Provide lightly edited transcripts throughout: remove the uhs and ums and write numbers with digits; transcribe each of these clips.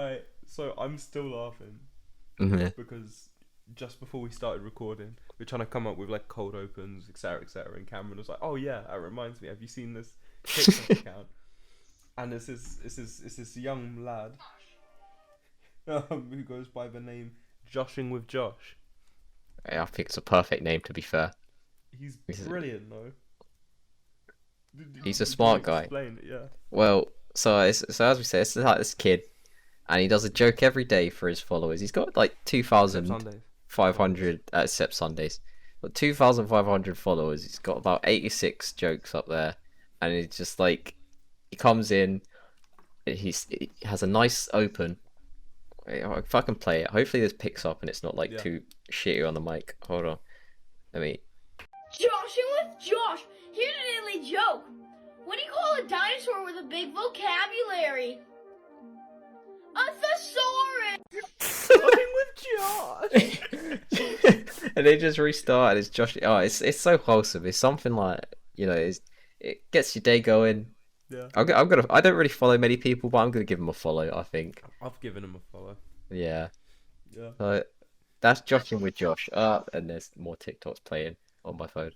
Alright, so I'm still laughing Mhm. because just before we started recording, we're trying to come up with like cold opens, etc., etc. And Cameron was like, "Oh yeah, that reminds me. Have you seen this TikTok account?" And it's this young lad who goes by the name Joshing with Josh. I think it's a perfect name, to be fair. He's He's, brilliant though. he's a Do you want smart to guy. explain it? Yeah. Well, so as we say, it's like this kid, and he does a joke every day for his followers. He's got like Except Sundays. 2,500, except Sundays, but 2,500 followers. He's got about 86 jokes up there, and it's just like he comes in, he has a nice open. If I can play it, hopefully this picks up and it's not like Yeah. too shitty on the mic. Hold on, let me. Joshing with Josh. Here's a daily joke. What do you call a dinosaur with a big vocabulary? A thesaurus. Joshing with Josh. And they just restart and it's Josh. Oh, it's so wholesome. It's something like, it gets your day going. Yeah. I'm gonna. I don't really follow many people, but I'm gonna give him a follow. I think. I've given him a follow. Yeah. Yeah. So that's Joshing with Josh. And there's more TikToks playing on my phone.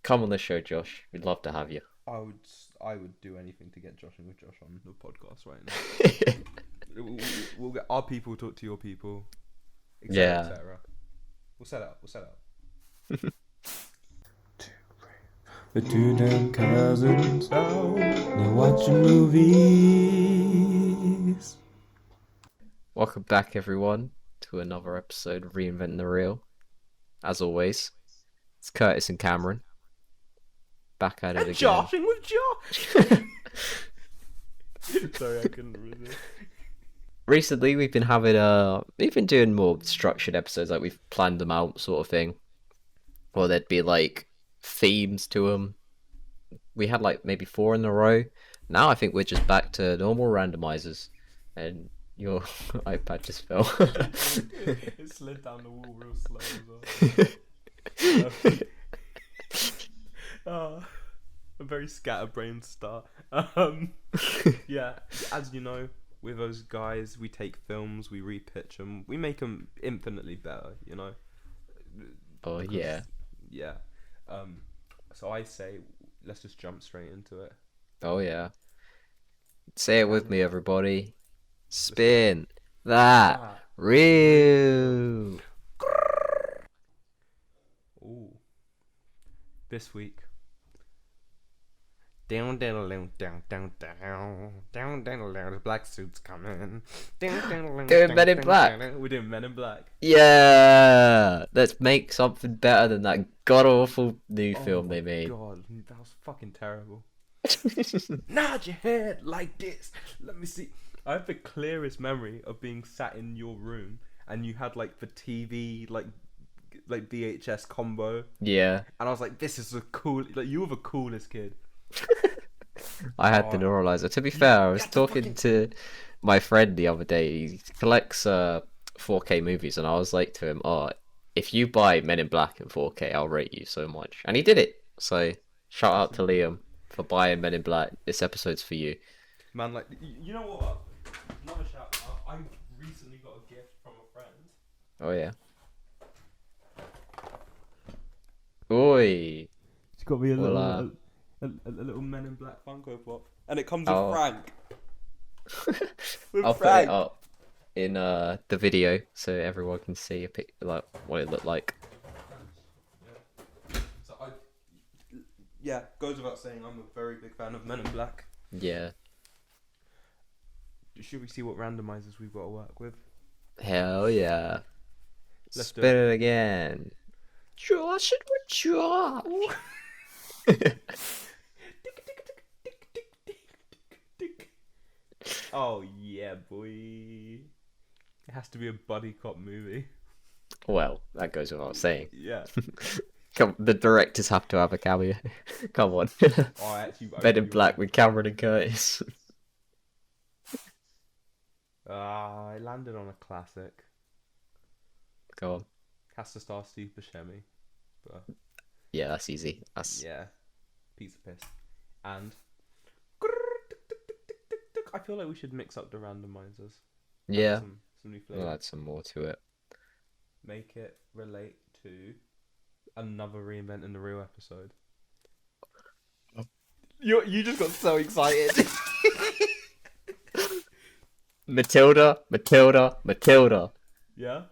Come on the show, Josh. We'd love to have you. I would do anything to get Joshing with Josh on the podcast right now. We'll get our people talk to your people, etc. Yeah. etc. We'll set up. The two damn cousins out, they're watching movies. Welcome back, everyone, to another episode of Reinventing the Reel. As always, it's Curtis and Cameron. Back at it again. Joshing with Josh. Sorry, I couldn't resist. Recently, we've been doing more structured episodes, like we've planned them out, sort of thing. Or there'd be like themes to them. We had like maybe 4 in a row. Now I think we're just back to normal randomizers. And your iPad just fell. It slid down the wall real slow as well. A very scatterbrained start. Yeah, as you know, with those guys, we take films, we repitch them, we make them infinitely better. You know. Oh yeah. Yeah. So I say, let's just jump straight into it. Oh yeah. Say it with me, everybody. Spin that reel. Ooh. This week. Down, down, down, down, down, down, down, down, down. The black suits coming. Doing Men in Black. We're doing Men in Black. Yeah, let's make something better than that god awful new film they made. Oh God, that was fucking terrible. Nod your head like this. Let me see. I have the clearest memory of being sat in your room and you had like the TV like VHS combo, Yeah, and I was like, "This is the cool." Like you were the coolest kid. I had the neuralizer. To be fair, I was talking to my friend the other day. He collects 4K movies, and I was like to him, "Oh, if you buy Men in Black in 4K, I'll rate you so much." And he did it. So shout out to Liam for buying Men in Black. This episode's for you. Man, like you know what? Another shout out. I recently got a gift from a friend. Oh yeah. Oi. She got me a Hola. little Men in Black Funko Pop, and it comes Oh. with Frank. With I'll put Frank. it up in the video so everyone can see a pic, like what it looked like. So yeah, goes without saying, I'm a very big fan of Men in Black. Yeah. Should we see what randomizers we've got to work with? Hell yeah. Let's do Spin it again. Josh it with Josh. Oh yeah, boy. It has to be a buddy cop movie. Well, that goes without saying. Yeah. Come, the directors have to have a cameo. Come on. Oh, I Men in really Black with Cameron and Curtis. I landed on a classic. Go on. Has to star Steve Buscemi. But Yeah, that's easy. That's yeah, piece of piss. And I feel like we should mix up the randomizers. Add Yeah, some new we'll flavor. add some more to it. Make it relate to another Reinventing the Real episode. You just got so excited. Matilda, Matilda, Matilda. Yeah.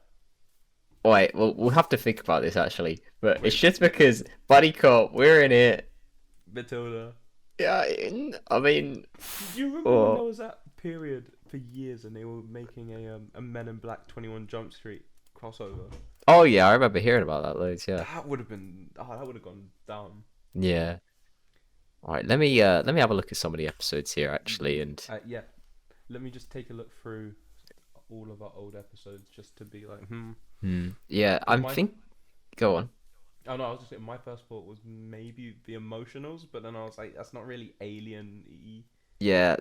Wait, well, we'll have to think about this actually, but it's Wait. just because Buddy Cop, we're in it. Matilda. Yeah, I mean, Do you remember when there was that period for years and they were making a Men in Black 21 Jump Street crossover? oh yeah, I remember hearing about that loads. Yeah, That would have been. Oh, that would have gone down. yeah. All right, let me have a look at some of the episodes here actually, and Yeah. Let me just take a look through all of our old episodes just to be like, yeah, My- Go on. Oh no, I was just saying my first thought was maybe the emotionals, but then I was like, that's not really alien-y. Yeah,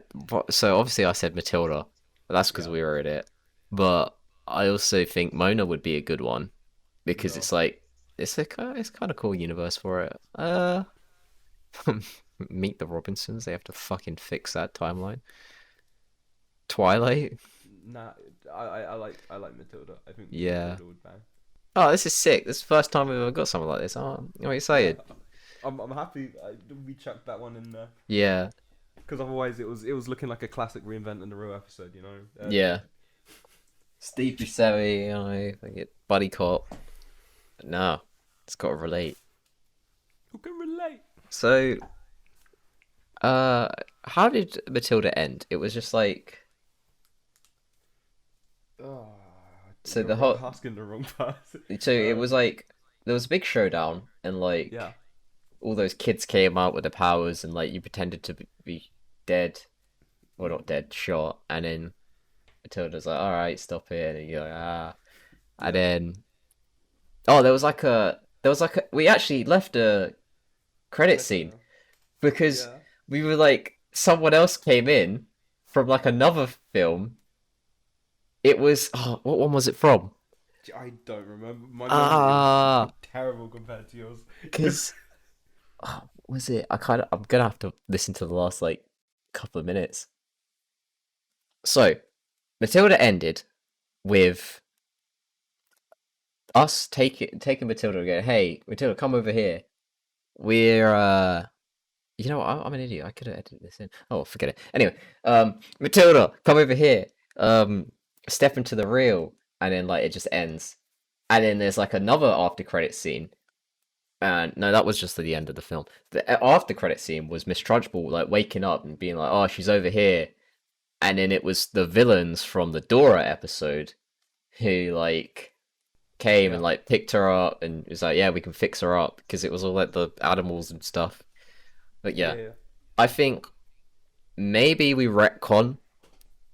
so obviously I said Matilda, but that's because Yeah. we were in it. But I also think Mona would be a good one because Yeah. it's like it's kind of cool universe for it. Meet the Robinsons. They have to fucking fix that timeline. Twilight. Nah, I like Matilda. I think Yeah. Matilda would bang. Oh, this is sick. This is the first time we've ever got something like this. Oh, I'm excited. I'm happy we chucked that one in there Yeah, because otherwise it was looking like a classic Reinventing the Real episode, you know. yeah. Steve Buscemi, I get Buddy Cop. No, it's got to relate. Who can relate? So, how did Matilda end? It was just like Oh, So you're the whole- asking the wrong person. so it was like there was a big showdown and like Yeah. all those kids came out with their powers and like you pretended to be dead, or not dead, shot, and then Matilda's like, all right, stop it, and you're like, ah, and then there was like a we actually left a credit scene because Yeah. we were like someone else came in from like another film. It was what one was it from? I don't remember. My Ah. memory is terrible compared to yours. Because was it? I'm gonna have to listen to the last like couple of minutes. So Matilda ended with us taking Matilda and going, "Hey, Matilda, come over here. We're you know what? I'm an idiot. I could have edited this in. Oh, forget it. Anyway, Matilda, come over here. Step into the reel, and then like it just ends, and then there's like another after credit scene. And no, that was just at the end of the film. The after credit scene was Miss Trunchbull like waking up and being like, "Oh, she's over here," and then it was the villains from the Dora episode who like came and Yeah. like picked her up and was like, "Yeah, we can fix her up," because it was all like the animals and stuff. But yeah, Yeah. I think maybe we retcon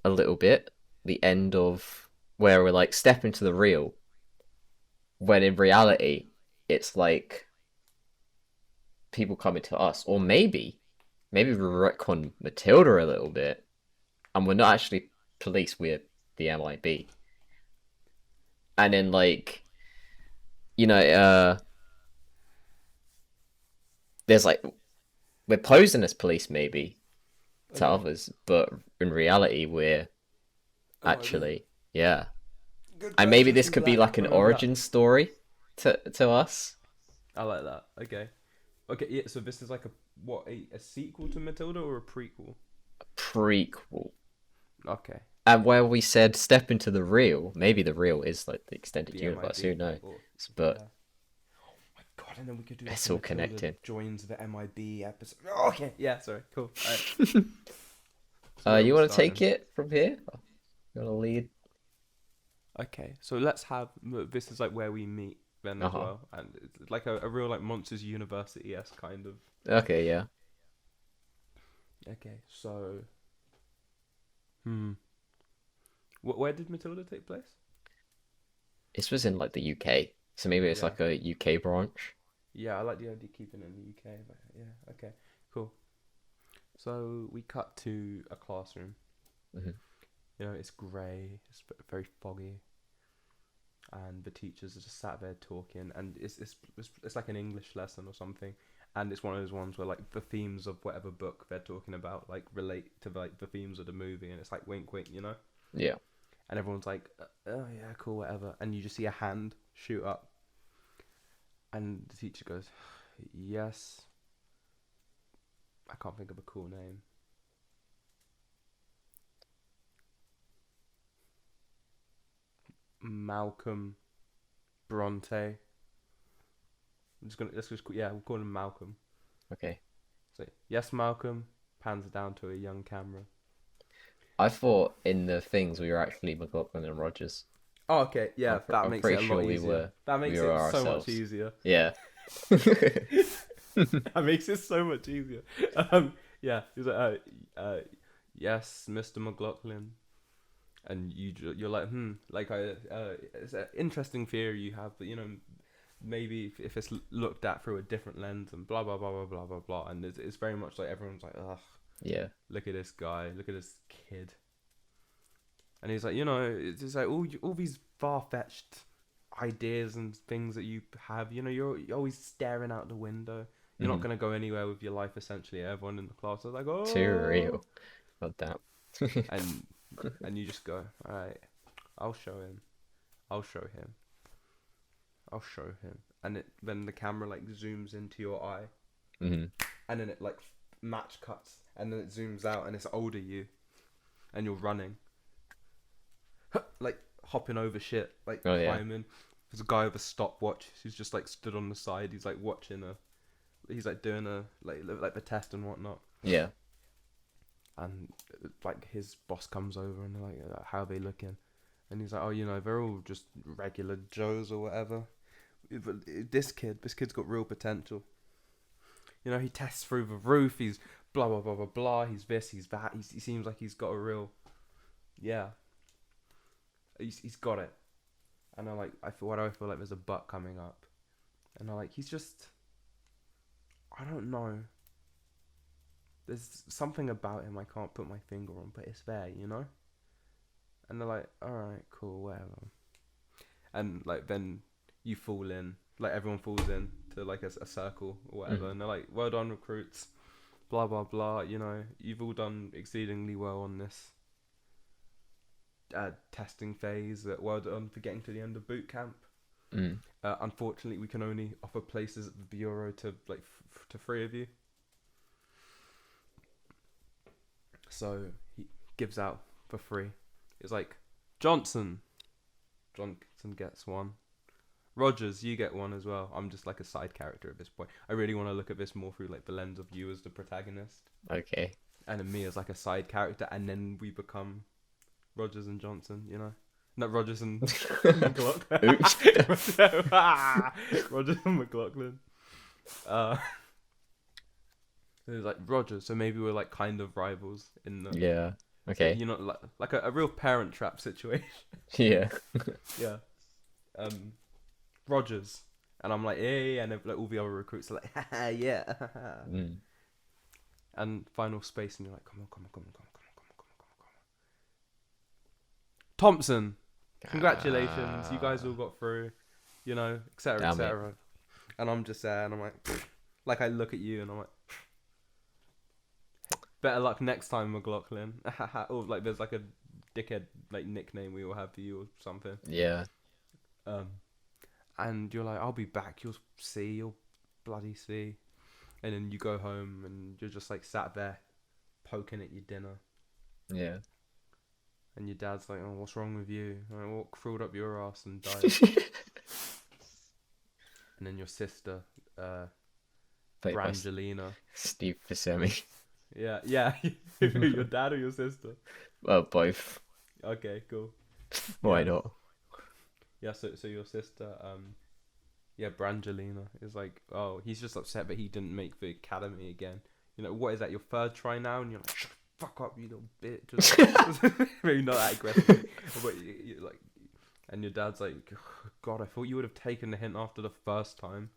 a little bit the end of where we're like step into the reel, when in reality it's like people coming to us, or maybe we retcon Matilda a little bit, and we're not actually police, we're the MIB, and then like you know there's like we're posing as police maybe to Okay. others, but in reality we're MIB. actually yeah. Good And maybe versus this in could be black, like an remember that? origin story to us. I like that. Okay. Okay. Yeah. So this is like a sequel to Matilda or a prequel? Prequel. Okay. And where we said step into the real, maybe the real is like the extended The universe, MIB who knows? or- But yeah. Oh my god! And then we could do. It's like a all Matilda connected. Joins the MIB episode. Oh, okay. Yeah. Sorry. Cool. Alright. So where You we want to take starting? it from here? You want to lead? Okay. So let's have. This is like where we meet then as Uh-huh. well, and it's like a real like Monsters University-esque kind of. Okay, yeah. Okay. So. Where did Matilda take place? This was in like the UK, so maybe it's Yeah. like a UK branch. Yeah, I like the idea of keeping it in the UK, but yeah, okay, cool. So we cut to a classroom. Mhm. You know, it's grey, it's very foggy, and the teachers are just sat there talking, and it's like an English lesson or something. and it's one of those ones where like the themes of whatever book they're talking about like relate to like the themes of the movie, and it's like wink wink, you know. Yeah. And everyone's like, oh yeah, cool, whatever, and you just see a hand shoot up, and the teacher goes, yes, I can't think of a cool name. Malcolm Bronte. We'll call him Malcolm. Okay. So yes, Malcolm, pans down to a young camera. I thought in the things we were actually McLaughlin and Rogers. Oh, okay, yeah, that I'm makes pretty it a sure lot we easier. were- That makes we were it so much ourselves. easier. Yeah. That makes it so much easier. Yeah, he's like, yes, Mr. McLaughlin, and you're like, like it's an interesting theory you have, but you know, maybe if it's looked at through a different lens and blah blah blah blah blah blah blah, and it's very much like everyone's like, ugh, Yeah. look at this guy, look at this kid, and he's like, you know, it's just like all these far-fetched ideas and things that you have, you know, you're always staring out the window. You're not going to go anywhere with your life, essentially. Everyone in the class is like, oh. Too real. God damn. And you just go, all right, I'll show him. I'll show him. I'll show him. And then the camera, like, zooms into your eye. Mm-hmm. And then it, like, match cuts. And then it zooms out, and it's older you. And you're running. Like, hopping over shit. Like, climbing. There's a guy with a stopwatch who's just, like, stood on the side. He's, like, watching he's like doing like the test and whatnot. Yeah. And like his boss comes over and they're like, how are they looking? And he's like, oh, you know, they're all just regular Joes or whatever. But this kid's got real potential. You know, he tests through the roof. He's blah blah blah blah blah. He's this. He's that. He seems like he's got a real, yeah. He's got it. And I feel like there's a butt coming up, and I'm like, he's just. I don't know. There's something about him I can't put my finger on, but it's there, you know? And they're like, alright, cool, whatever. And, like, then you fall in. Like, everyone falls in to, like, a circle or whatever. And they're like, well done, recruits. Blah, blah, blah. You know, you've all done exceedingly well on this testing phase. Well done for getting to the end of boot camp. Unfortunately, we can only offer places at the bureau to like to 3 of you. So he gives out for free. It's like Johnson gets 1. Rogers, you get 1 as well. I'm just like a side character at this point. I really want to look at this more through like the lens of you as the protagonist. Okay. And then me as like a side character, and then we become Rogers and Johnson, you know. Not Rogers and McLaughlin. Oops. Rogers and McLaughlin. It was like Rogers, so maybe we're like kind of rivals in the. Yeah. Okay. You know, like a real Parent Trap situation. Yeah. Yeah. Rogers, and I'm like, yeah, and like all the other recruits are like, haha, yeah. And final space, and you're like, come on. Thompson. Congratulations, you guys all got through, you know, etc. etc. And I'm just there, and I'm like I look at you, and I'm like, better luck next time, McLaughlin. Or like there's like a dickhead like nickname we all have for you or something. Yeah. And you're like, I'll be back. You'll bloody see. And then you go home, and you're just like sat there, poking at your dinner. Yeah. And your dad's like, oh, what's wrong with you? And I walk crawled up your ass and died. And then your sister, Brangelina. Steve Buscemi. Yeah. Your dad or your sister? Well, both. Okay, cool. Why not? Yeah, so your sister, Brangelina is like, oh, he's just upset that he didn't make the academy again. You know, what is that, your 3rd try now? And you're like, shut the fuck up, you little bitch. Maybe not that aggressive, but you're like, and your dad's like, God, I thought you would have taken the hint after the 1st time.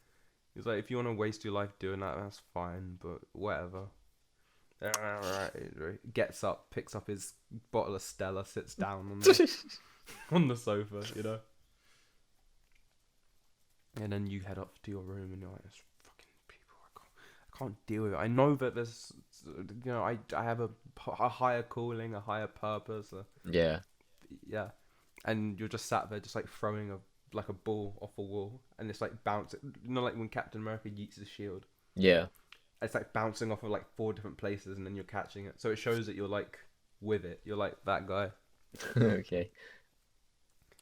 He's like, if you want to waste your life doing that, that's fine, but whatever. Gets up, picks up his bottle of Stella, sits down on the sofa, you know. And then you head up to your room, and you're like, "There's fucking people. can't deal with it. I know that there's, I have a higher calling, a higher purpose. Yeah. Yeah, and you're just sat there, just like throwing a ball off a wall, and it's like bouncing. Like when Captain America yeets the shield. Yeah. It's like bouncing off of like 4 different places, and then you're catching it. So it shows that you're like with it. You're like that guy, Okay.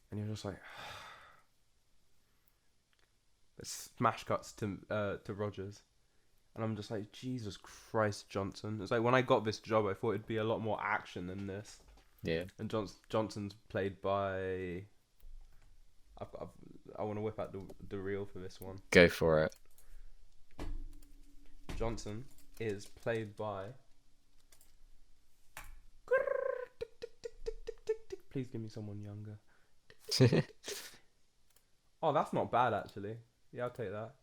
and you're just like. Smash cuts to Rogers, and I'm just like, Jesus Christ, Johnson. It's like when I got this job, I thought it'd be a lot more action than this. Yeah. And Johnson's played by. I want to whip out the reel for this one. Go for it. Johnson is played by. Please give me someone younger. Oh, that's not bad actually. Yeah, I'll take that.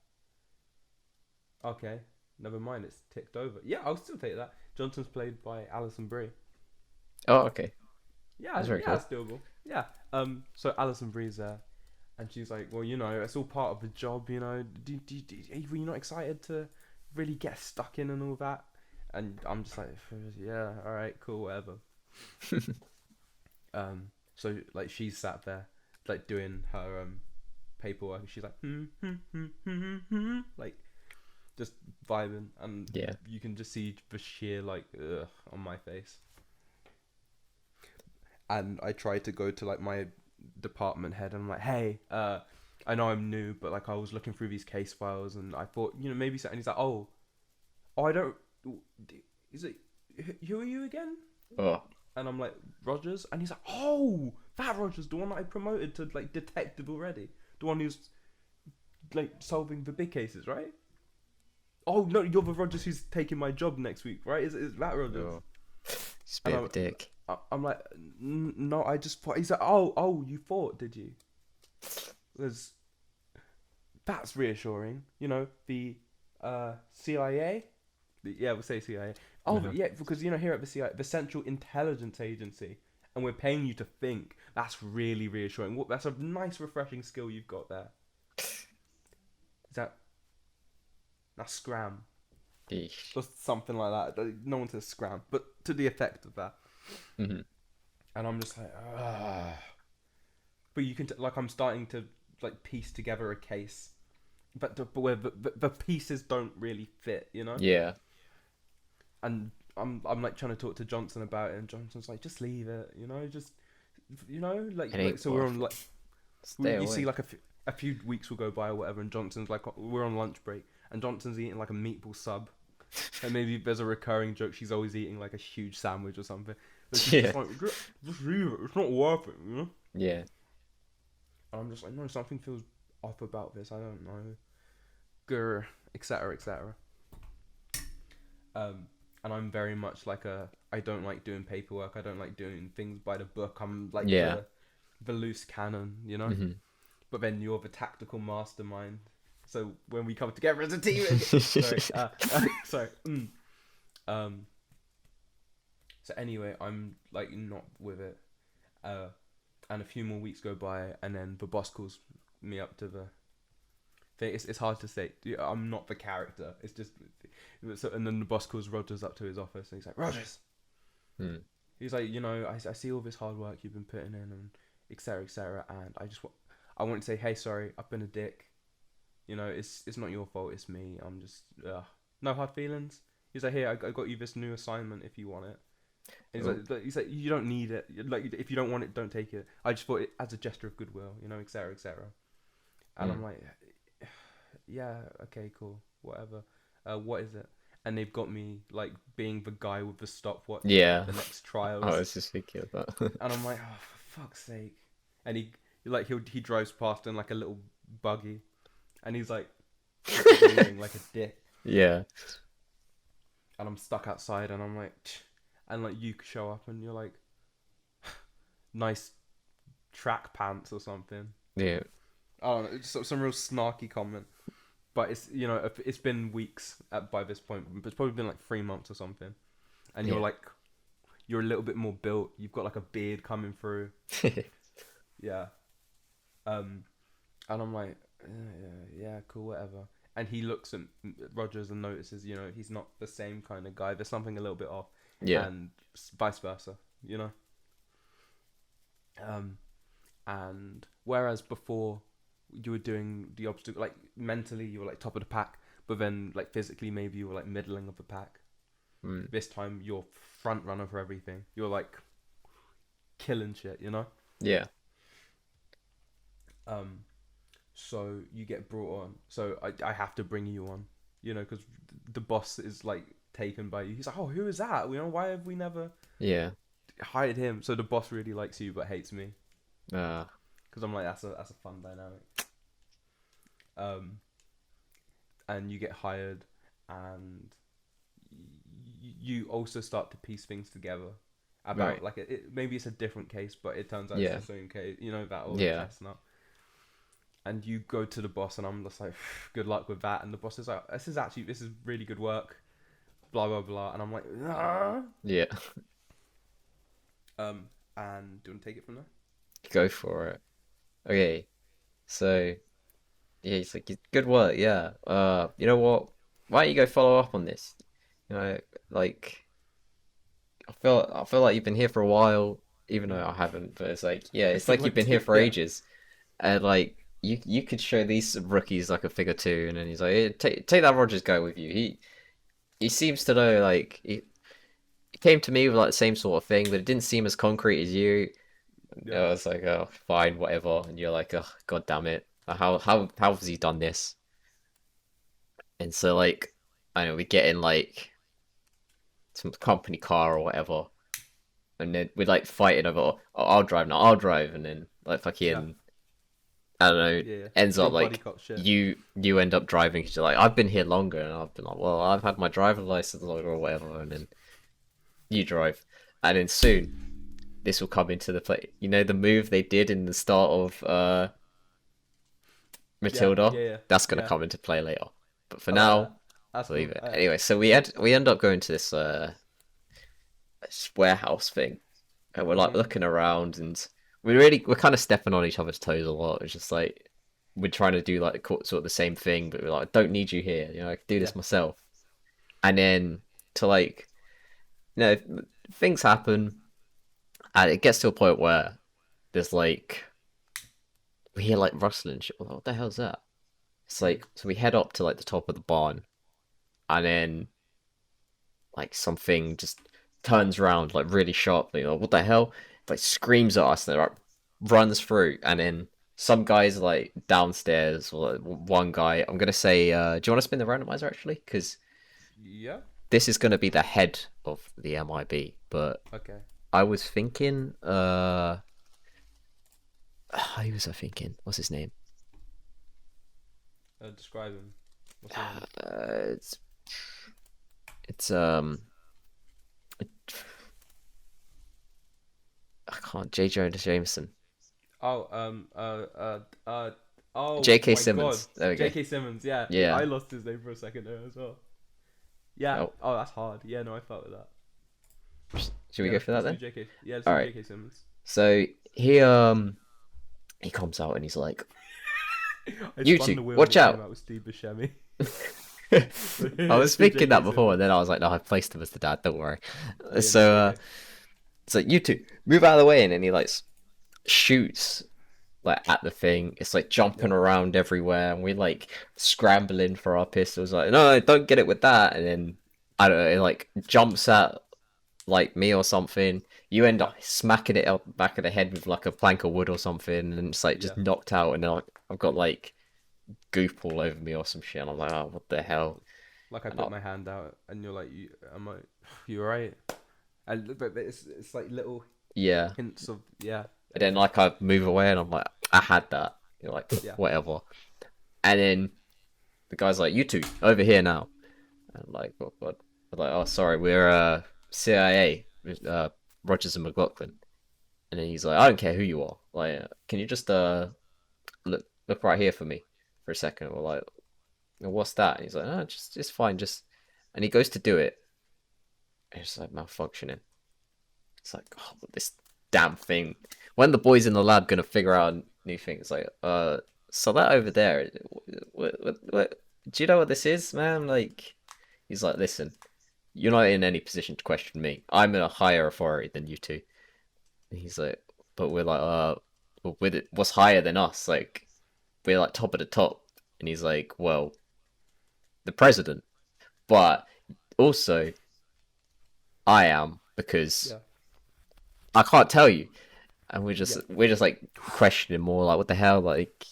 Okay, never mind. It's ticked over. Yeah, I'll still take that. Johnson's played by Alison Brie. Oh, okay. Yeah, That's very cool. it's doable. Yeah. So Alison Brie's there, and she's like, well, it's all part of the job, Were you not excited to really get stuck in and all that? And I'm just like, yeah, all right, cool, whatever. So like she's sat there, like doing her paperwork, and she's like, like just vibing, and Yeah. you can just see the sheer like ugh on my face. And I tried to go to like my department head, and I'm like, hey, I know I'm new, but like I was looking through these case files, and I thought, maybe something. He's like, oh, I don't. Is it? Who are you again? Oh. And I'm like, Rogers, and he's like, oh, that Rogers, the one that I promoted to like detective already, the one who's like solving the big cases, right? Oh no, you're the Rogers who's taking my job next week, right? Is that Rogers? Oh. It's a bit of a dick. I'm like, no, I just thought. He's like, oh, you thought, did you? That's reassuring. The CIA. Yeah, we'll say CIA. Oh, but yeah, because here at the CIA, the Central Intelligence Agency, and we're paying you to think. That's really reassuring. That's a nice, refreshing skill you've got there. That's scram. Eesh. Just something like that. No one says scram, but to the effect of that. Mm-hmm. And I'm just like, ah. But you can I'm starting to like piece together a case, but where the pieces don't really fit, Yeah. And I'm like trying to talk to Johnson about it, and Johnson's like, just leave it, like so we're on like you see like a few weeks will go by or whatever, and Johnson's like, we're on lunch break, and Johnson's eating like a meatball sub, and maybe there's a recurring joke, she's always eating like a huge sandwich or something. But she's just like, just leave it, it's not worth it, Yeah. And I'm just like, no, something feels off about this, I don't know, grr, etc. And I'm very much like I don't like doing paperwork, I don't like doing things by the book, I'm like the loose cannon, Mm-hmm. But then you're the tactical mastermind, so when we come together as a team, sorry. So anyway, I'm like not with it, and a few more weeks go by, and then the boss calls me up to the thing. It's hard to say. I'm not the character. It's just, and then the boss calls Rogers up to his office, and he's like, Rogers. He's like, I see all this hard work you've been putting in, and etc. And I want to say, hey, sorry, I've been a dick. It's not your fault. It's me. I'm just no hard feelings. He's like, here, I got you this new assignment if you want it. And he's like, you don't need it. Like, if you don't want it, don't take it. I just thought it as a gesture of goodwill, etc. And I'm like, yeah, okay, cool, whatever. What is it? And they've got me like being the guy with the stopwatch. Yeah. The next trials. I was just thinking of that. And I'm like, oh, for fuck's sake. And he drives past in like a little buggy, and he's like, like a dick. Yeah. And I'm stuck outside, and I'm like, and like you show up, and you're like, nice track pants or something. Yeah. I don't know, it's some real snarky comment. But it's it's been weeks by this point. It's probably been like 3 months or something, and you're a little bit more built. You've got like a beard coming through. Yeah. And I'm like, yeah, cool, whatever. and he looks at Rogers and notices, he's not the same kind of guy. There's something a little bit off, Yeah. and vice versa, and whereas before you were doing the obstacle, like mentally you were like top of the pack, but then like physically maybe you were like middling of the pack. This time you're front runner for everything. You're like killing shit, Yeah. So you get brought on. So I have to bring you on, because the boss is like taken by you. He's like, oh, who is that? Why have we never hired him? So the boss really likes you but hates me. Because I'm like, that's a fun dynamic. And you get hired, and you also start to piece things together about like maybe it's a different case, but it turns out it's the same case. That old chestnut. And you go to the boss, and I'm just like, good luck with that. And the boss is like, this is really good work, blah blah blah. And I'm like, ah. Yeah. And do you want to take it from there? Go for it. Okay. So, yeah, he's like, good work. Yeah. You know what? Why don't you go follow up on this? Like, I feel like you've been here for a while, even though I haven't. But it's like, yeah, it's like you've been here for ages, and like you could show these rookies like a figure too. And then he's like, hey, take that Rogers guy with you. He seems to know, like he came to me with like the same sort of thing, but it didn't seem as concrete as you. Yeah. I was like, oh, fine, whatever. And you're like, oh, god damn it, how has he done this? And so like, I know we get in like some company car or whatever, and then we're like fighting over, oh, I'll drive, and then like fucking, I don't know, ends up like you end up driving because you're like, I've been here longer, and I've been like, well, I've had my driver license longer or whatever, and then you drive, and then soon this will come into the play. The move they did in the start of Matilda, that's gonna come into play later. But for now, leave it. Anyway, so we end up going to this warehouse thing, and we're like looking around, and we're kind of stepping on each other's toes a lot. It's just like we're trying to do like sort of the same thing, but we're like, I don't need you here. I can do this myself. And then to like, things happen, and it gets to a point where there's like we hear like rustling shit. What the hell's that? It's like, so we head up to like the top of the barn, and then like something just turns around like really sharply. Like, what the hell? Like screams at us, and it like runs through, and then some guys like downstairs, or like, one guy. I'm gonna say, do you want to spin the randomizer actually? Because this is gonna be the head of the MIB. But I was thinking, who was I thinking? What's his name? Describe him. What's his name? It's I can't. J. Jonah Jameson. J.K. Simmons. God. There we go. J.K. Simmons. Yeah. I lost his name for a second there as well. Yeah. Oh, that's hard. Yeah, no, I felt with that. Should we go for that then? Let's do J.K. Simmons. So he comes out and he's like, "You two, watch out!" With Steve Buscemi. I was thinking that before, and then I was like, "No, I placed him as the dad. Don't worry." So it's like, "You two, move out of the way," and then he like shoots like at the thing. It's like jumping around everywhere, and we're like scrambling for our pistols. Like, no, don't get it with that. And then I don't know, it like jumps at like me or something. You end up smacking it out the back of the head with like a plank of wood or something, and it's like just knocked out. And then I've got like goop all over me or some shit. And I'm like, oh, what the hell? Like I put my hand out, and you're like, I'm like, you alright? But it's like little hints of And then like I move away, and I'm like, I had that. You're like, whatever. And then the guy's like, you two over here now. And I'm like, oh god. I'm like, oh sorry, we're CIA. Rogers and McLaughlin. And then he's like, I don't care who you are. Like, can you just look right here for me for a second? We're like, what's that? And he's like, no, just fine. And he goes to do it. And it's like malfunctioning. It's like, oh, this damn thing. When the boys in the lab gonna figure out new things? Like, so that over there, what do you know what this is, man? Like, he's like, listen, you're not in any position to question me. I'm a higher authority than you two. And he's like, but we're like, well, with it, what's higher than us? Like, we're like top of the top. And he's like, well, the president. But also, I am because Yeah. I can't tell you. And Yeah. we're just like questioning more, like, what the hell? Like,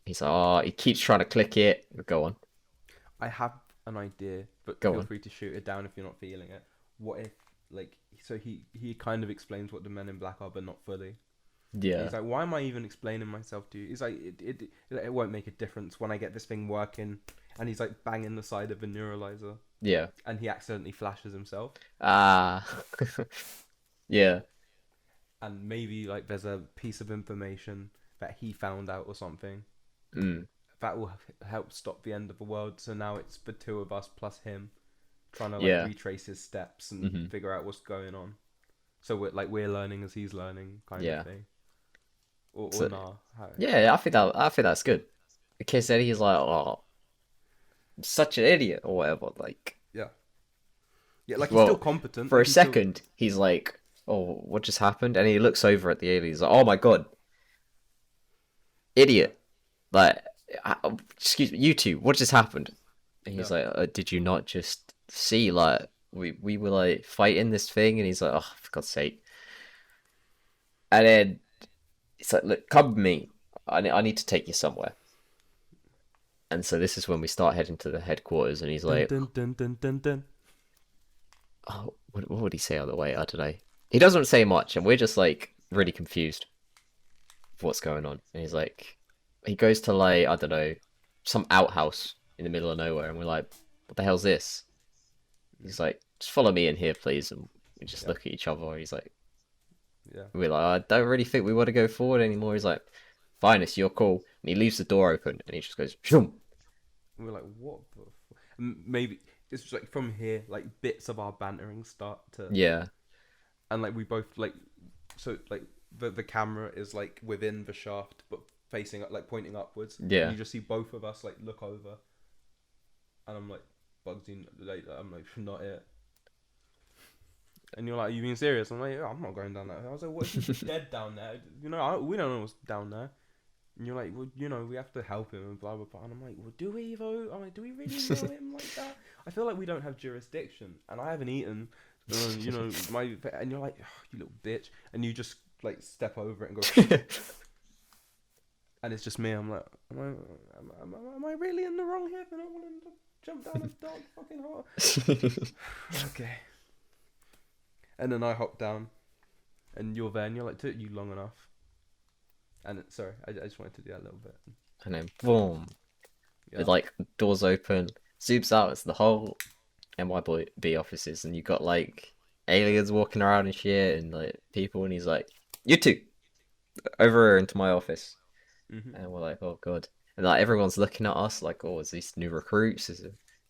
he's like, oh, he keeps trying to click it. Go on, I have an idea, but go feel on. free to shoot it down if you're not feeling it. What if, like, so he kind of explains what the Men in Black are, but not fully. Yeah, He's like, why am I even explaining myself to you? He's like, it won't make a difference when I get this thing working. And he's like banging the side of a neuralizer, yeah. and he accidentally flashes himself. Ah, yeah, And maybe like there's a piece of information that he found out or something mm, that will help stop the end of the world. So now it's the two of us plus him trying to like yeah. retrace his steps and Hmm. figure out what's going on. So we're learning as he's learning, kind Yeah. of thing. Or So, nah. yeah, I think that's good. The kid said he's like, oh, I'm such an idiot or whatever. Like, Yeah. Yeah, like he's still well, competent. for Like a he's still. second, he's like, oh, what just happened? And he looks over at the alien. He's like, oh my god, Yeah. idiot! Like, excuse me, you two, what just happened? And Yeah. he's like, did you not just see, like, we were like fighting this thing? And he's like, oh, for God's sake! And then it's like, look, come with me. I need to take you somewhere. And so this is when we start heading to the headquarters, and he's Dun like, dun dun dun dun dun. oh, what would he say on the way? I don't know. He doesn't say much, and we're just like really confused of what's going on. And he's like, he goes to like, I don't know, some outhouse in the middle of nowhere, and we're like, what the hell's this? He's like, just follow me in here, please. And we just Yeah. look at each other. He's like, Yeah. we're like, I don't really think we want to go forward anymore. He's like, fine, it's your call. And he leaves the door open, and he just goes, shoom. And we're like, what the maybe it's just like from here, like bits of our bantering start to. Yeah, And like we both like, so like the camera is like within the shaft, but facing up, like pointing upwards. yeah. And you just see both of us like look over. And I'm like, Bugsy, like, I'm like, not it. And you're like, are you being serious? I'm like, yeah, I'm not going down there. I was like, what if he's dead down there? You know, we don't know what's down there. And you're like, well, you know, we have to help him and blah, blah, blah. And I'm like, well, do we, though? I'm like, do we really know him like that? I feel like we don't have jurisdiction. And I haven't eaten. You know, and you're like, oh, you little bitch. And you just, like, step over it and go, and it's just me. I'm like, am I really in the wrong here? I don't want him to jump down a dark fucking hole. Okay. And then I hop down, and you're there, and you're like, took you long enough. And sorry, I just wanted to do that a little bit. And then boom, Yeah. it like doors open, zooms out. It's the whole NYB offices, and you got like aliens walking around and shit, and like people, and he's like, "You two, over here into my office." Mm-hmm. And we're like, "Oh god!" And like everyone's looking at us like, "Oh, is these new recruits?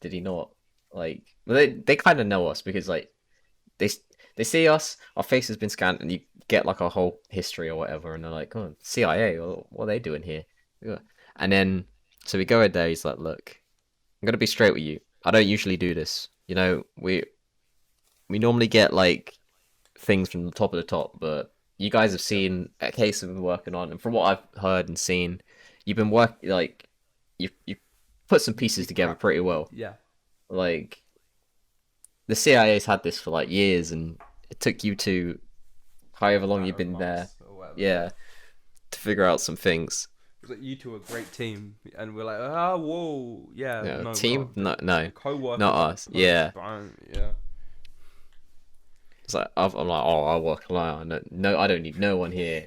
Did he not like?" Well, they kind of know us because like they they see us, our face has been scanned, and you get like a whole history or whatever, and they're like, "Oh, CIA, what are they doing here?" Yeah. And then so we go in there. He's like, "Look, I'm gonna be straight with you. I don't usually do this. You know, we normally get like things from the top of the top, but you guys have seen a case we've been working on, and from what I've heard and seen, you've been working like you put some pieces together pretty well. Yeah. Like the CIA's had this for like years, and it took you to however long you've been there, yeah, to figure out some things. It was like, you two are a great team, and we're like, ah, whoa, yeah, Yeah, no, team? we're not. No, Co-workers, not us. close, Yeah, bang, yeah. it's like I'm like, oh, I work alone. No, I don't need no one here.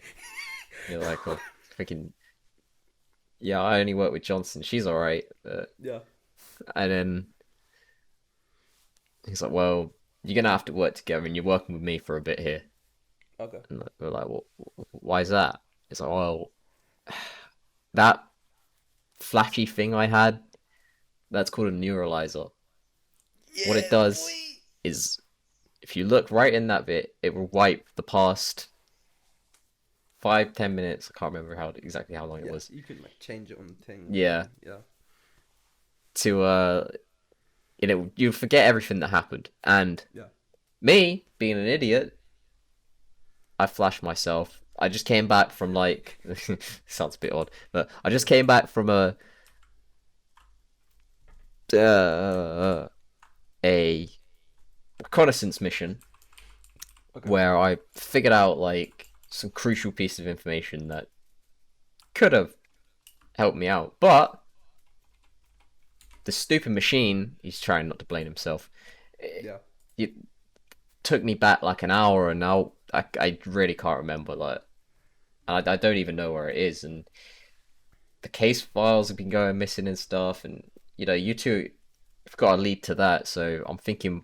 You're like, oh, freaking yeah, I only work with Johnson. She's all right. Yeah. And then he's like, well, you're gonna have to work together, and you're working with me for a bit here. Okay. And we're like, well, why is that? It's like, well, that flashy thing I had, that's called a neuralizer. What it does is, if you look right in that bit, it will wipe the past 5-10 minutes. I can't remember exactly how long it was. You can like change it on the thing. Yeah. Yeah. to you forget everything that happened. And Yeah. me, being an idiot, I flashed myself. I just came back from like sounds a bit odd, but I just came back from a reconnaissance mission Okay. where I figured out like some crucial piece of information that could have helped me out. But the stupid machine, he's trying not to blame himself. Yeah. It took me back like an hour, and now I really can't remember. Like, I don't even know where it is, and the case files have been going missing and stuff. And you two have got to lead to that. So I'm thinking,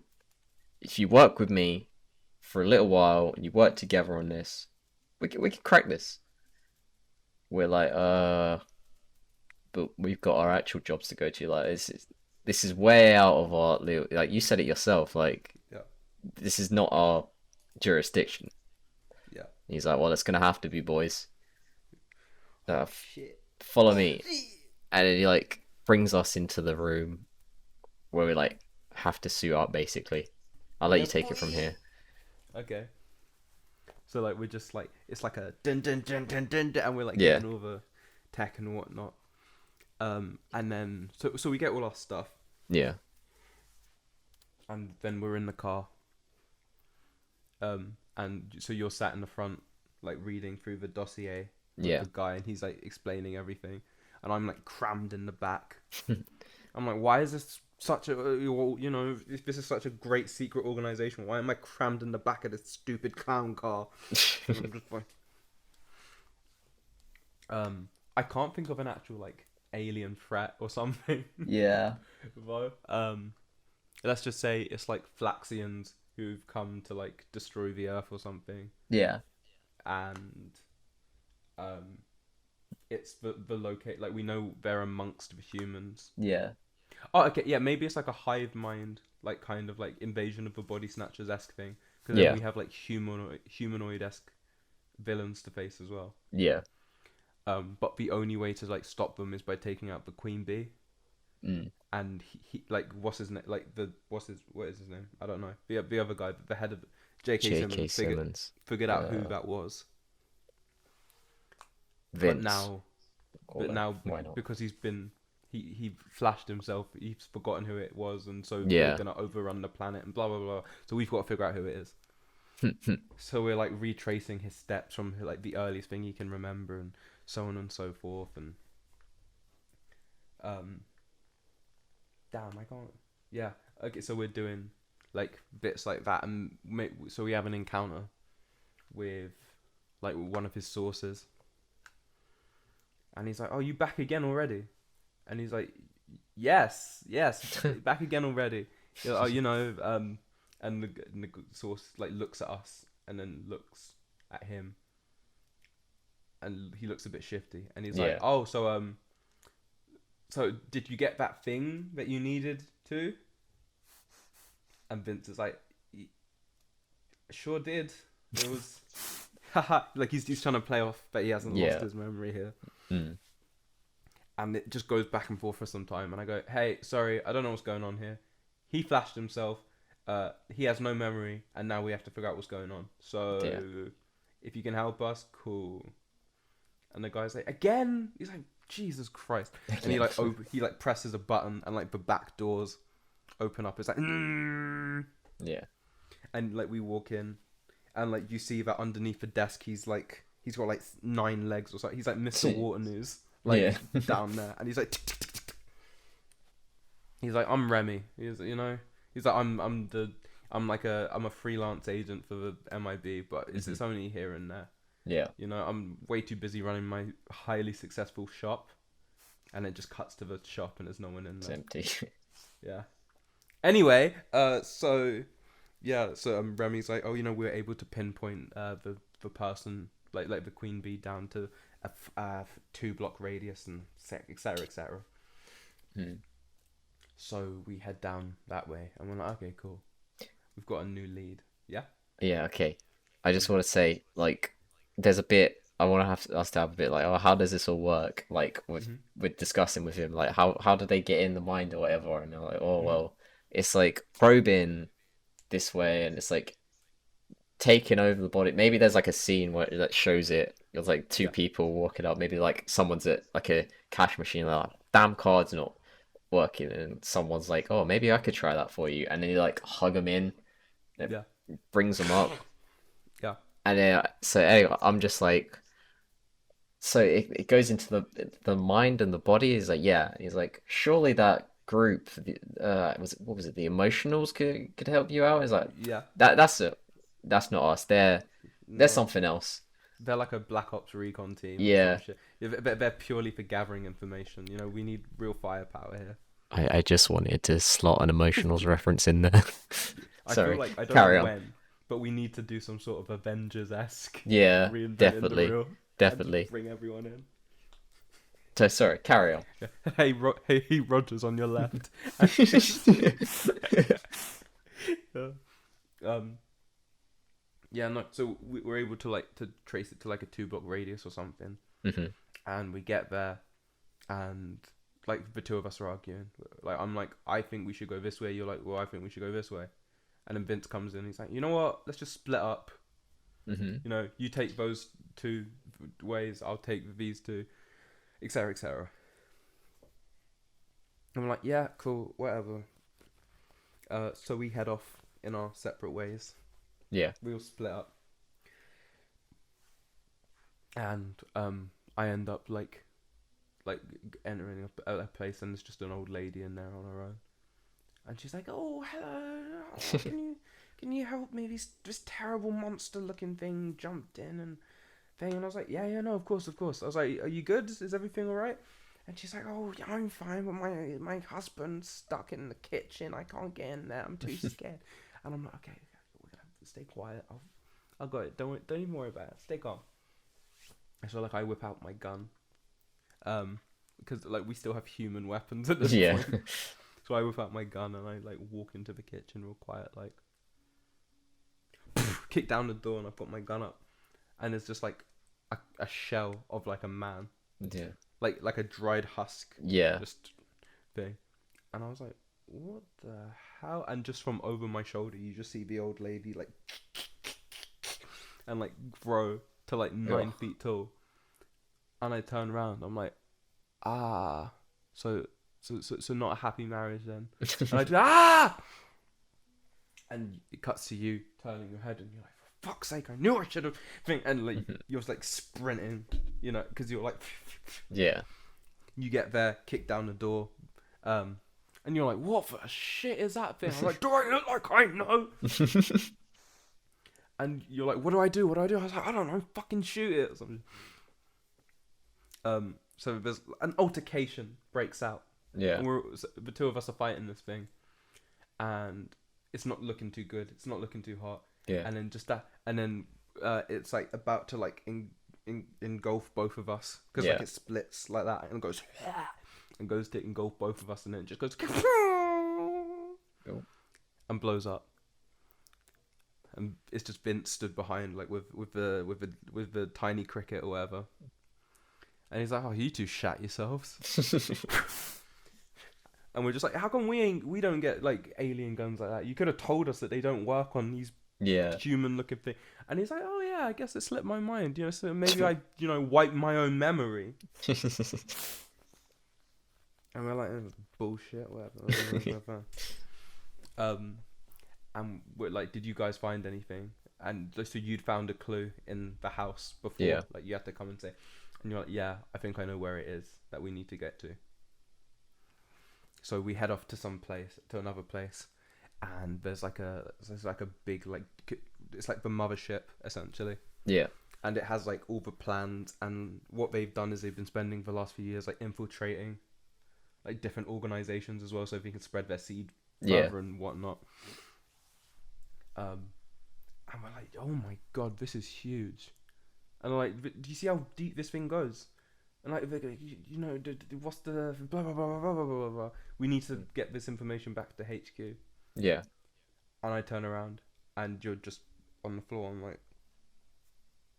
if you work with me for a little while and you work together on this, we can crack this. We're like, but we've got our actual jobs to go to. Like, this is way out of our, like you said it yourself. Like, Yeah. this is not our jurisdiction. Yeah. And he's like, well, it's gonna have to be, boys. Shit. Follow me. And he like brings us into the room where we like have to suit up. Basically, I'll let you take it from here. Okay. So like we're just like it's like a dun dun dun dun dun, dun and we're like Yeah. getting all the tech and whatnot. And then so we get all our stuff Yeah. and then we're in the car. And so you're sat in the front like reading through the dossier with Yeah. the guy and he's like explaining everything and I'm like crammed in the back. I'm like, why is this such a if this is such a great secret organization, why am I crammed in the back of this stupid clown car? I'm just like, I can't think of an actual like alien threat or something. Yeah. Though. Let's just say it's like Flaxians who've come to like destroy the Earth or something, Yeah. and it's the locate like we know they're amongst the humans. Yeah. Oh, okay, yeah, maybe it's like a hive mind, like kind of like invasion of the body snatchers esque thing, because Yeah. then we have like humanoid esque villains to face as well. Yeah. But the only way to like stop them is by taking out the queen bee. Mm. And he like what's his name? Like what is his name? I don't know. The other guy, the head of J.K. J.K. Simmons, Simmons. figured out who that was. Vince. But now Why not? because he flashed himself, he's forgotten who it was, and so Yeah. we're gonna overrun the planet and blah blah blah. So we've got to figure out who it is. So we're like retracing his steps from like the earliest thing he can remember, and so on and so forth, and damn, I can't. Yeah. Okay, so we're doing like bits like that, and so we have an encounter with like one of his sources, and he's like, "Oh, you back again already?" And he's like, "Yes, back again already." He's like, oh, and the source like looks at us and then looks at him, and he looks a bit shifty, and he's like, Yeah. "Oh, so did you get that thing that you needed to?" And Vince is like, "Sure did. It was, haha." Like he's trying to play off, but he hasn't lost his memory here. Mm. And it just goes back and forth for some time. And I go, "Hey, sorry, I don't know what's going on here. He flashed himself. He has no memory, and now we have to figure out what's going on. So if you can help us, cool." And the guy's like, "Again?" He's like, "Jesus Christ!" And he like he like presses a button, and like the back doors open up. It's like, Yeah. and like we walk in, and like you see that underneath the desk, he's got like 9 legs or something. He's like Mr. Waternoose, like down there, and he's like, tick, tick, tick, tick. He's like, "I'm Remy." He's like, I'm a freelance agent for the MIB, but it's only here and there. Yeah. I'm way too busy running my highly successful shop, and it just cuts to the shop and there's no one in It's there. empty. Yeah. Anyway, so Remy's like, "Oh, we're able to pinpoint the person like the queen bee down to a 2-block radius and etc etc." So we head down that way, and we're like, "Okay, cool. We've got a new lead." Yeah. Yeah, okay. I just want to say, like, there's a bit I want to have us to have a bit like, oh, how does this all work? Like Mm-hmm. with discussing with him, like how do they get in the mind or whatever? And they're like, oh Mm-hmm. well, it's like probing this way, and it's like taking over the body. Maybe there's like a scene where that shows it. There's like two Yeah. people walking up. Maybe like someone's at like a cash machine. They're like, damn, card's not working, and someone's like, oh, maybe I could try that for you. And then you like hug them in. It Yeah. brings them up. Yeah. And then, so anyway, I'm just like, so it goes into the mind and the body. Is like, yeah. He's like, surely that group, what was it? The emotionals could help you out. Is like Yeah. that's it. That's not us. They're No. something else. They're like a Black Ops recon team or some Yeah. shit. Yeah, they're purely for gathering information. You know, we need real firepower here. I just wanted to slot an emotionals reference in there. I Sorry. feel like I don't Carry know on. when, but we need to do some sort of Avengers-esque Yeah, reinventing definitely. the real. And Definitely. just bring everyone in. So sorry, carry on. Hey, Rogers on your left. Yeah. Yeah, no. So we're able to like to trace it to like a 2 block radius or something, Hmm. and we get there, and like the two of us are arguing. Like I'm like, I think we should go this way. You're like, well, I think we should go this way. And then Vince comes in. He's like, you know what? Let's just split up. Hmm. You know, you take those 2 ways. I'll take these 2, etc., etc. I'm like, yeah, cool, whatever. So we head off in our separate ways. Yeah. We all split up, and I end up like entering a place, and there's just an old lady in there on her own, and she's like, "Oh, hello, can you help me? This terrible monster looking thing jumped in and thing," and I was like, "Yeah, no, of course." I was like, "Are you good? Is everything all right?" And she's like, "Oh, yeah, I'm fine, but my husband's stuck in the kitchen. I can't get in there. I'm too scared." And I'm like, "Okay, we're gonna have to stay quiet. I'll got it. Don't even worry about it. Stay calm." And so like I whip out my gun, because like we still have human weapons at this Yeah. point. So I whip out my gun and I like walk into the kitchen real quiet, like kick down the door, and I put my gun up, and it's just like a shell of like a man, Yeah. like a dried husk, Yeah. just thing. And I was like, what the hell? And just from over my shoulder, you just see the old lady like and like grow to like 9 Ugh. feet tall. And I turn around, I'm like, so not a happy marriage then. And I do, and it cuts to you turning your head, and you're like, for fuck's sake, I knew I should have. And like you're like sprinting, you know, because you're like, Yeah. you get there, kick down the door, and you're like, what the shit is that thing? I'm like, do I look like I know? And you're like, what do I do? I was like, I don't know, fucking shoot it or something. So there's an altercation breaks out. Yeah. And the 2 of us are fighting this thing, and it's not looking too good. It's not looking too hot. Yeah. And then just that, and then it's like about to like engulf both of us, because like Yeah. it splits like that and goes and goes to engulf both of us, and then it just goes Cool. and blows up. And it's just Vince stood behind like with the tiny cricket or whatever. And he's like, "Oh, you two shat yourselves." And we're just like, "How come we don't get like alien guns like that? You could have told us that they don't work on these Yeah. human-looking things." And he's like, "Oh yeah, I guess it slipped my mind. You know, so maybe I wipe my own memory." And we're like, "Bullshit, whatever." And we're like, "Did you guys find anything?" And so you'd found a clue in the house before. Yeah. Like you had to come and say. And you're like, yeah, I think I know where it is that we need to get to. So we head off to another place, and there's like a big like, it's like the mothership essentially, Yeah. and it has like all the plans, and what they've done is they've been spending the last few years like infiltrating like different organizations as well, so they can spread their seed further and whatnot. And we're like, oh my god, this is huge. And I'm like, do you see how deep this thing goes? And like, what's the blah blah blah blah blah blah blah blah. We need to get this information back to HQ. Yeah. And I turn around, and you're just on the floor. I'm like,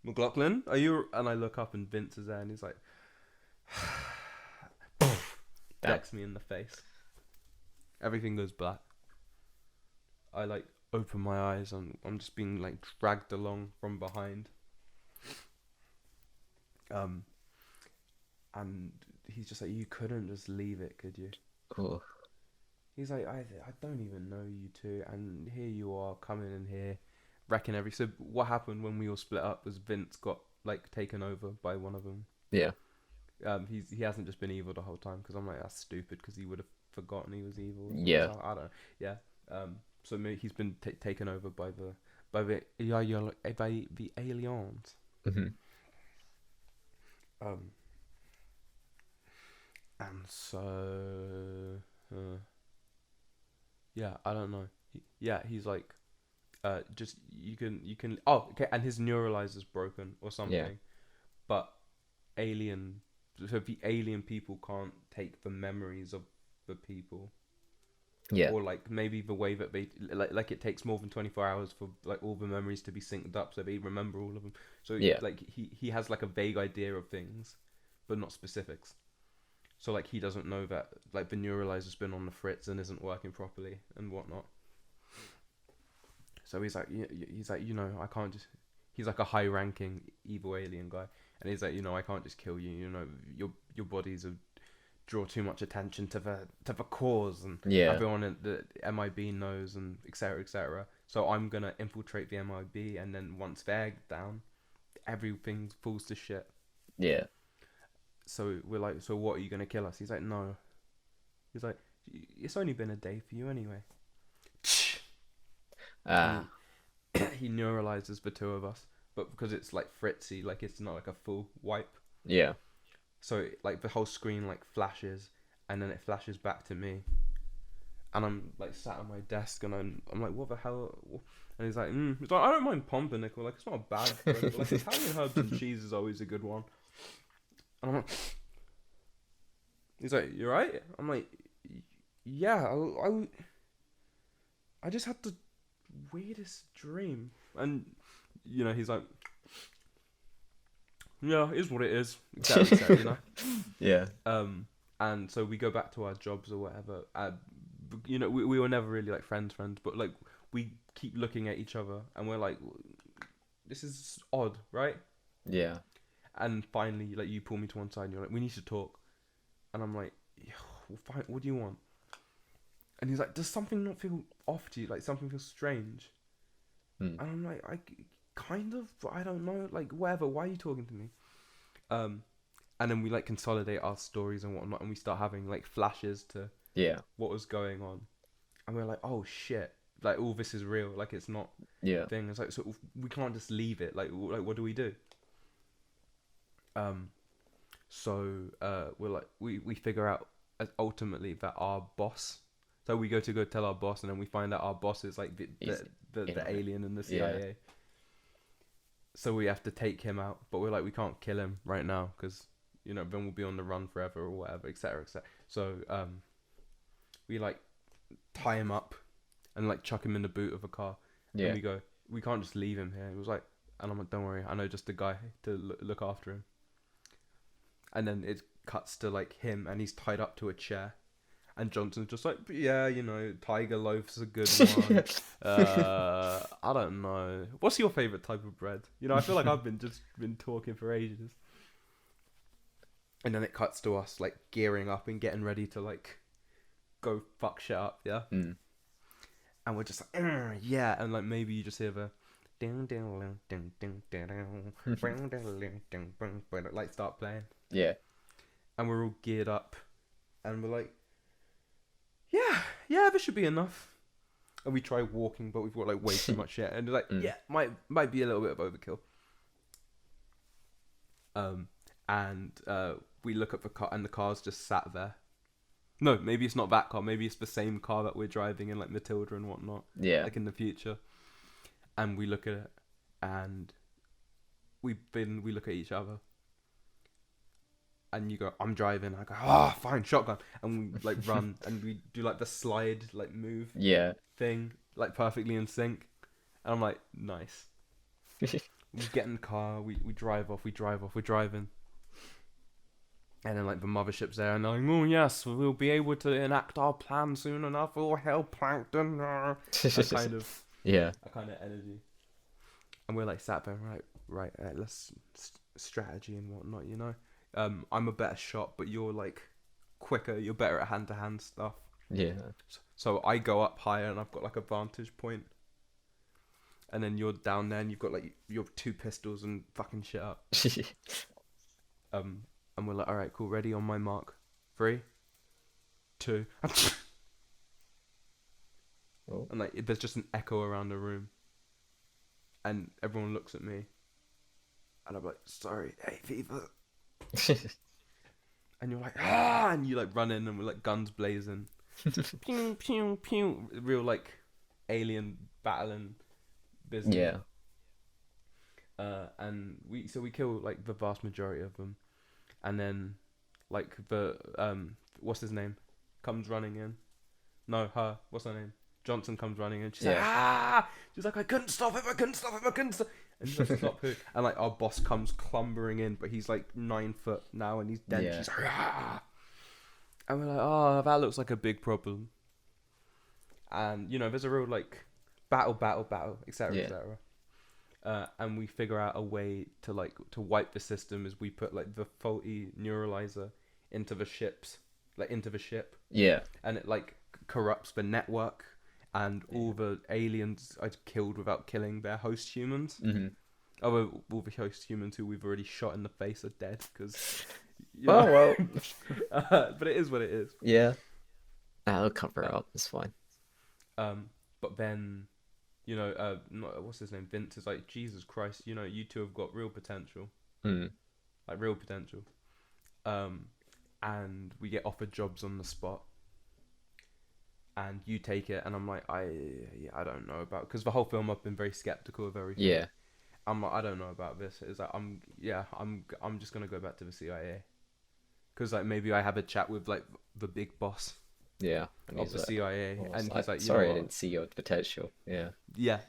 McLaughlin, are you? And I look up and Vince is there, and he's like, decks me in the face. Everything goes black. I like open my eyes, and I'm just being like dragged along from behind. And he's just like, you couldn't just leave it, could you? Oh. He's like, I don't even know you two, and here you are coming in here, wrecking every. So what happened when we all split up was Vince got like taken over by one of them. Yeah. He hasn't just been evil the whole time, because I'm like, that's stupid, because he would have forgotten he was evil. Yeah. So, I don't know. Yeah. So maybe he's been taken over by the aliens. Mm-hmm. And so yeah, I don't know. He's like, just you can. Oh, okay. And his neuralizer's broken or something. Yeah. But so the alien people can't take the memories of the people. Yeah. Or like maybe the way that they like it takes more than 24 hours for like all the memories to be synced up, so they remember all of them. So Yeah. like he has like a vague idea of things, but not specifics. So like he doesn't know that like the neuralizer's been on the fritz and isn't working properly and whatnot. So he's like, I can't just. He's like a high-ranking evil alien guy, and he's like, I can't just kill you. Your bodies draw too much attention to the cause, and Yeah. everyone at the MIB knows, and etc. etc. So I'm gonna infiltrate the MIB, and then once they're down, everything falls to shit. Yeah. So we're like, so what, are you gonna kill us? He's like, no. He's like, it's only been a day for you anyway. He neuralizes the two of us, but because it's like fritzy, like it's not like a full wipe. Yeah. So like the whole screen like flashes, and then it flashes back to me, and I'm like sat at my desk, and I'm like, what the hell? And he's like, I don't mind pumpernickel, like it's not a bad bread, but like Italian herbs and cheese is always a good one. And I'm like, he's like, you right? I'm like, yeah, I just had the weirdest dream, and he's like, yeah, it is what it is, etc. Yeah. And so we go back to our jobs or whatever. We were never really like friends, but like we keep looking at each other, and we're like, this is odd, right? Yeah. And finally, like, you pull me to one side, and you're like, we need to talk. And I'm like, well, fine, what do you want? And he's like, does something not feel off to you? Like, something feels strange? And I'm like, kind of, but I don't know. Like, whatever, why are you talking to me? And then we, like, consolidate our stories and whatnot, and we start having, like, flashes to what was going on. And we're like, oh, shit. Like, all this is real. Like, it's not thing. It's like, so we can't just leave it. Like what do we do? So we're like, we figure out ultimately that our boss. So we go tell our boss, and then we find out our boss is like the alien in the CIA. Yeah. So we have to take him out, but we're like, we can't kill him right now because then we'll be on the run forever or whatever, etc. etc. So we like tie him up and like chuck him in the boot of a car. Yeah. And we go, we can't just leave him here. It was like, and I'm like, don't worry, I know just a guy to look after him. And then it cuts to like him, and he's tied up to a chair, and Johnson's just like, yeah, tiger loaf's a good one. I don't know. What's your favorite type of bread? I feel like I've been talking for ages. And then it cuts to us like gearing up and getting ready to like go fuck shit up, yeah. And we're just like, yeah, and like maybe you just hear the like start playing. Yeah. And we're all geared up, and we're like, yeah, this should be enough. And we try walking, but we've got like way too much shit, and like, yeah, might be a little bit of overkill. And we look at the car, and the car's just sat there. No, maybe it's not that car. Maybe it's the same car that we're driving in, like Matilda and whatnot. Yeah. Like in the future. And we look at it, and we look at each other. And you go, I'm driving. I go, fine, shotgun. And we like run, and we do like the slide, like move thing, like perfectly in sync. And I'm like, nice. we get in the car, we drive off, we're driving. And then like the mothership's there and they're like, oh yes, we'll be able to enact our plan soon enough. Oh hell, plankton. That kind of Yeah. that kind of energy. And we're like sat there, right, let's strategy and whatnot, you know. I'm a better shot, but you're like quicker. You're better at hand to hand stuff. Yeah. So I go up higher and I've got like a vantage point. And then you're down there and you've got like your 2 pistols and fucking shit up. And we're like, all right, cool, ready on my mark. 3, 2. Oh. And like there's just an echo around the room. And everyone looks at me. And I'm like, sorry, hey, Fever. And you're like, ah, and you like run in and we're like guns blazing. Pew, pew, pew. Real like alien battling business. Yeah. And we kill like the vast majority of them. And then like the what's his name? Comes running in. No, her. What's her name? Johnson comes running in. She's like, ah! She's like, I couldn't stop him. And she's like, stop who? And like our boss comes clumbering in, but he's like 9 foot now and he's dead. Yeah. She's like, ah! And we're like, oh, that looks like a big problem. And you know, there's a real like battle, etc. Yeah. etc. And we figure out a way to wipe the system as we put like the faulty neuralizer into the ship, Yeah. and it like corrupts the network, and all the aliens are killed without killing their host humans. Mm-hmm. Oh, all the host humans who we've already shot in the face are dead because. Well. But it is what it is. Yeah. I'll cover it up. It's fine. But then. You know, what's his name? Vince is like, Jesus Christ, you know, you two have got real potential. Like, real potential. And we get offered jobs on the spot. And you take it, and I'm like, I don't know about... Because the whole film I've been very skeptical of everything. Yeah. I'm like, I don't know about this. It's like, I'm just going to go back to the CIA. Because, like, maybe I have a chat with, like, the big boss. Yeah. Of the CIA, and he's like, sorry, you know I didn't see your potential. Yeah. Yeah,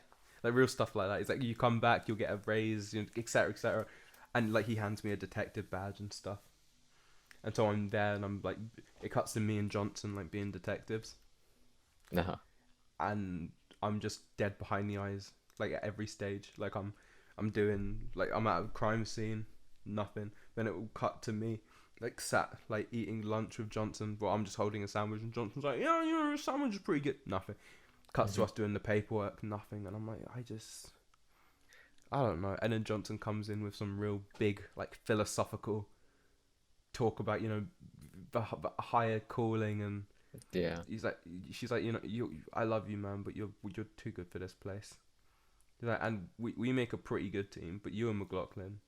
like real stuff like that. It's like you come back, you'll get a raise, you know, etc. And like he hands me a detective badge and stuff. And so I'm there, and I'm like, it cuts to me and Johnson like being detectives, Uh-huh. and I'm just dead behind the eyes, like at every stage. Like I'm doing like I'm at a crime scene, nothing. Then it will cut to me. Like sat like eating lunch with Johnson, but I'm just holding a sandwich, and Johnson's like, yeah, you know, the sandwich is pretty good. Nothing. Cuts to us doing the paperwork, nothing, and I'm like, I don't know. And then Johnson comes in with some real big, like philosophical talk about, you know, the higher calling, and Yeah. she's like, you know, I love you, man, but you're too good for this place. He's like, and we make a pretty good team, but you and McLaughlin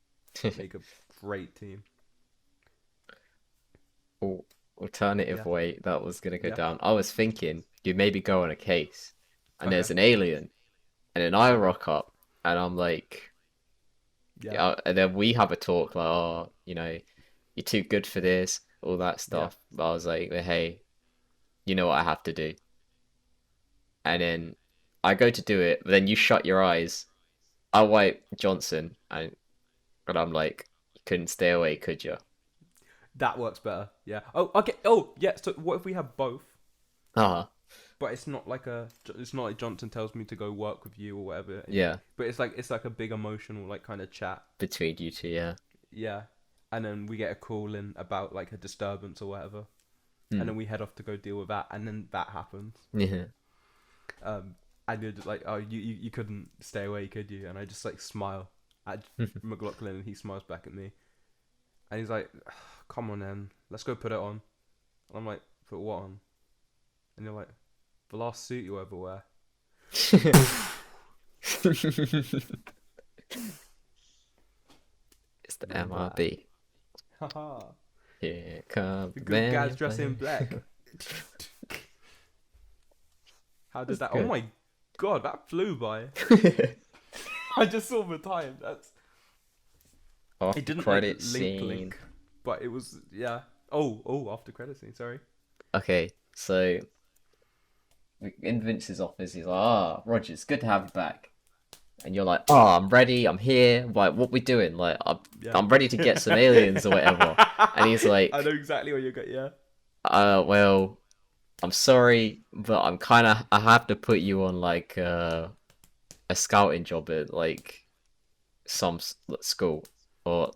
make a great team. Alternative way that was gonna go Yeah. down. I was thinking you maybe go on a case, and Okay. there's an alien, and then I rock up, and I'm like, Yeah. and then we have a talk like, oh, you know, you're too good for this, all that stuff. But I was like, hey, you know what I have to do, and then I go to do it, but then you shut your eyes. I wipe Johnson, and I'm like, you couldn't stay away, could you? That works better. Yeah. Oh, okay. Oh, yeah. So what if we have both? Uh-huh. But it's not like Johnson tells me to go work with you or whatever. Yeah. But it's like a big emotional like kind of chat. Between you two, yeah. Yeah. And then we get a call in about like a disturbance or whatever. And then we head off to go deal with that, and then that happens. Yeah. And you're just like, oh, you couldn't stay away, could you? And I just like smile at McLaughlin, and he smiles back at me. And he's like, come on then, let's go put it on. And I'm like, put what on? And you're like, the last suit you ever wear. It's the MRB. Haha. Here comes The the good guys man dress in in black. How did That's that? Oh good. my god, that flew by. I just saw the time. That's Off it. Didn't credit like, link, scene. but it was yeah. Oh, after credit scene. Sorry. Okay, so in Vince's office, he's like, "Ah, Roger, it's good to have you back." and you're like, oh, I'm ready, I'm here. Like, what we doing? Like, Yeah. I'm ready to get some aliens or whatever. And he's like, I know exactly what you got. Yeah. well, I'm sorry, but I have to put you on like a scouting job at like some school, or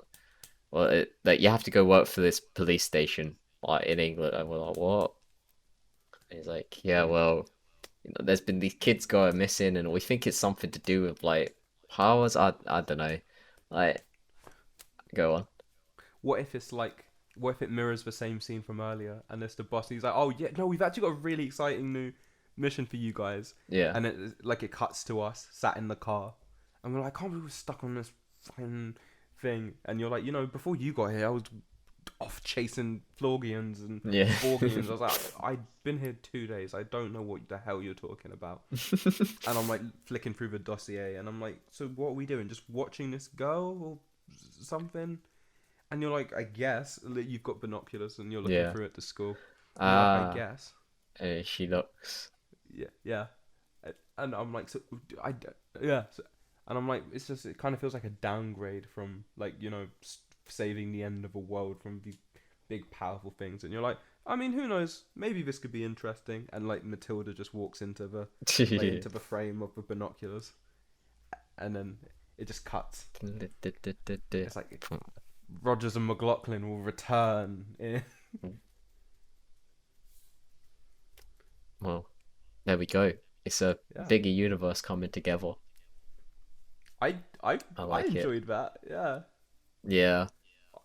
like you have to go work for this police station like in England. And we're like, what? And he's like, yeah, well, there's been these kids going missing, and we think it's something to do with like powers. I don't know. Like, go on. What if it's like? What if it mirrors the same scene from earlier, and it's the boss? And he's like, "Oh yeah, no, we've actually got a really exciting new mission for you guys." Yeah. And it cuts to us sat in the car, and we're like, "I can't believe we're stuck on this fucking thing." And you're like, before you got here, I was off chasing Florgians and Yeah. Borgians. I was like, I've been here 2 days. I don't know what the hell you're talking about. And I'm like flicking through the dossier, and I'm like, so what are we doing? Just watching this go or something? And you're like, I guess you've got binoculars and you're looking Yeah. through at the school. And you're like, I Ah, guess, she looks. yeah. And I'm like, yeah. So, and I'm like, it kind of feels like a downgrade from like saving the end of a world from the big powerful things. And you're like, I mean, who knows? Maybe this could be interesting. And like Matilda just walks into the into the frame of the binoculars, and then it just cuts. It's like Rogers and McLaughlin will return. Well, there we go. It's a Yeah. bigger universe coming together. I like it. enjoyed that. Yeah. Yeah.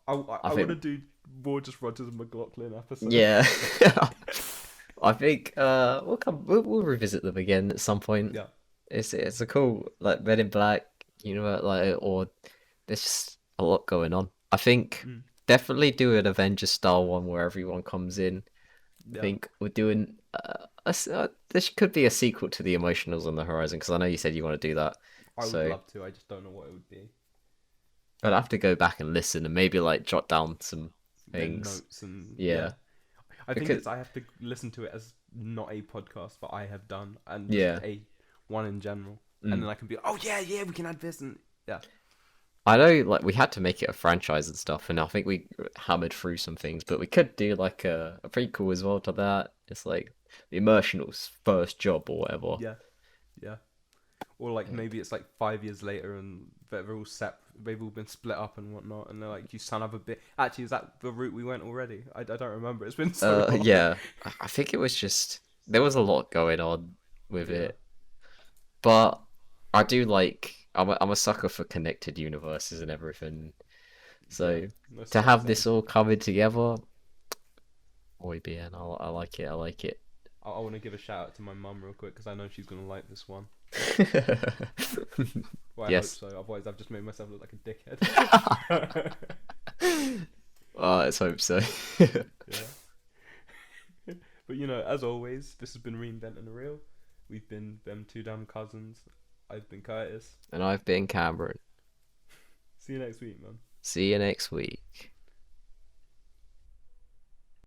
I think- want to do more just Rogers and McLaughlin episodes. Yeah. I think we'll revisit them again at some point. Yeah. It's a cool like Men in Black, like or there's just a lot going on. I think definitely do an Avengers style one where everyone comes in. I Yeah. think we're doing this could be a sequel to the Emotionals on the Horizon, because I know you said you want to do that. I So would love to. I just don't know what it would be. I'd have to go back and listen and maybe like jot down some The things. notes and Yeah. I think Because- I have to listen to it as not a podcast, but I have done, and Yeah. just a one in general, and then I can be, oh yeah, we can add this, and yeah. I know, like, we had to make it a franchise and stuff, and I think we hammered through some things, but we could do, like, a prequel as well to that. It's like the Emotionals' first job or whatever. Yeah. Or like maybe it's like 5 years later and they're all they've all been split up and whatnot, and they're like, you son of a bit. Actually, is that the route we went already? I don't remember. It's been so long. Yeah. I think it was just, there was a lot going on with Yeah. it. But I do like, I'm a sucker for connected universes and everything. So That's to so have insane. this all coming together, boy, BN, I like it. I like it. I want to give a shout out to my mum real quick because I know she's gonna like this one. Well, I Yes. hope so. Otherwise, I've just made myself look like a dickhead. Let's hope so. Yeah. But as always, this has been Reinventing The Reel. We've been them two dumb cousins. I've been Curtis. And I've been Cameron. See you next week, man. See you next week.